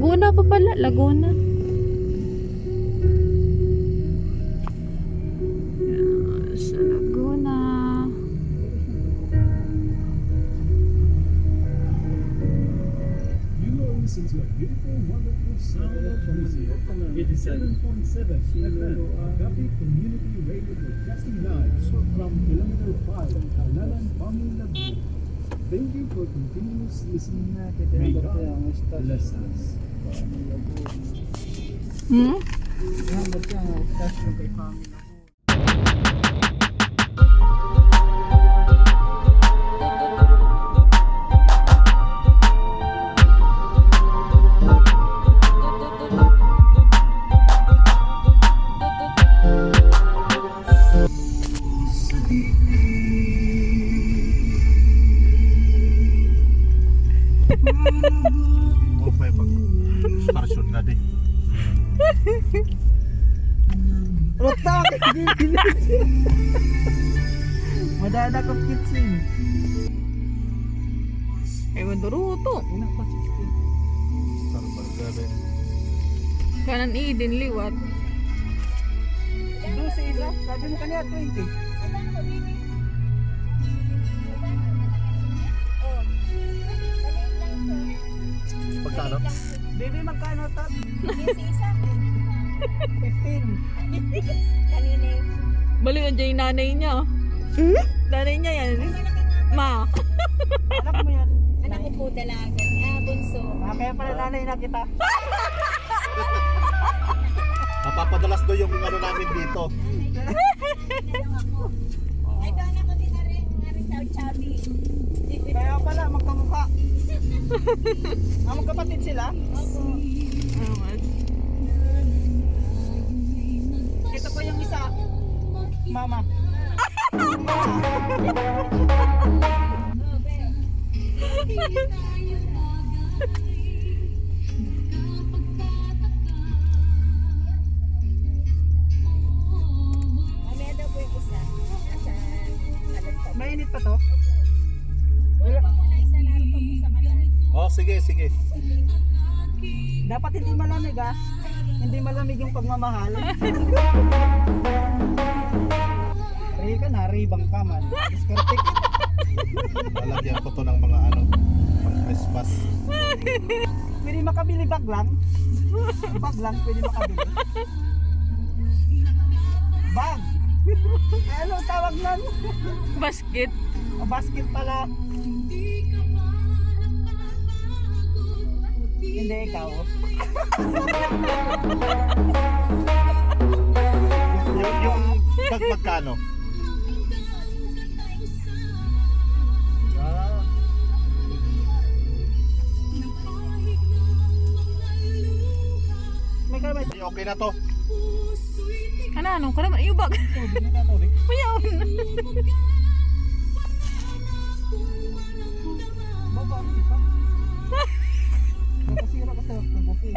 Laguna pa pala, Laguna. Sa Laguna. You are listening to a beautiful, wonderful sound of music. 87.7 FM, Agape Community Radio Broadcasting Live from Kilometer 5, Alalan, Laguna. Thank you for continuous listening. May God bless us. Okay, pag-starsyon na din. Rotak! Madana ka kitsing. Ewan duruto. Inak pa 16. Sarap gabi. Kanan idin liwat. Doon sa isa, sabi mo kanina 20. Pagkano? Baby, magkano tab? 15. Kanina Bali nandiyan yung nanay niya. Nanay niya yan. Ma. Anak mo yan. anak ko po dalaga. Bunso. Kaya pala nanay na kita. Mapapadalas do yung ano namin dito. Ay, doon ako din na rin daw chubby. Kaya pala magkamukha. Magkapatid sila? Opo. Ito po yung isa. Mama. Mamaya daw po yung isa. Nasa kalan pa. Mainit pa to? Wala pa muna isa laro pa po sa kalan. Oh, sige, sige. Dapat hindi malamig ah. Hindi malamig yung pagmamahal. Ray ka na, ribang ka man. Diskarte ka. Lalagyan ko to ng mga ano, pang Christmas. Pwede makabili bag lang. Bag lang, pwede makabili. Bag! Ano tawag nun? Basket. Basket pala. Hindi ikaw. Yung bag magkano? Ah, May kamay. okay na to. Ano? Ka naman. Iubag. Mayaon. Baba, pa. Nakasira ka sa kopi.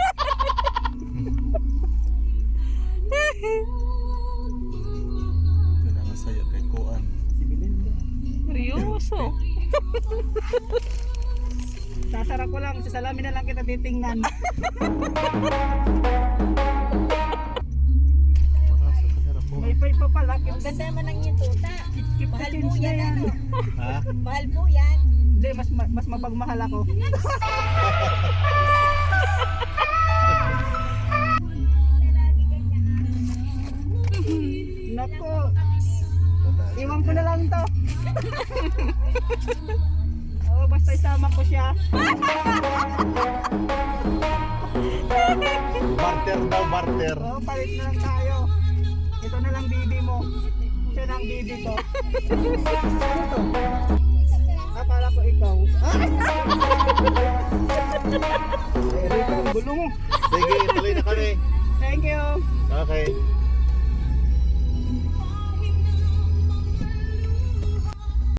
Yun ang saya kay Kuan. Si Bibingka. Seryoso. Sasara ko lang, sa salamin na lang kita titingnan. Para sa kanila po. May pay pa pala. Ganda naman ang yung tuta. Keep the Mahal change po na yan yan. ano. Ha? Mahal po yan. Hindi, mas mapagmahal ako. Nako. Iwan ko na lang to. Oo, basta isama ko siya. Barter daw, barter. Oo, palit na lang tayo. Ito na lang bibi mo. Siya na ang bibi ko. Ano to? Akala ko ikaw. Erika, ang gulo mo. Sige, tuloy na kami. Thank you. Okay.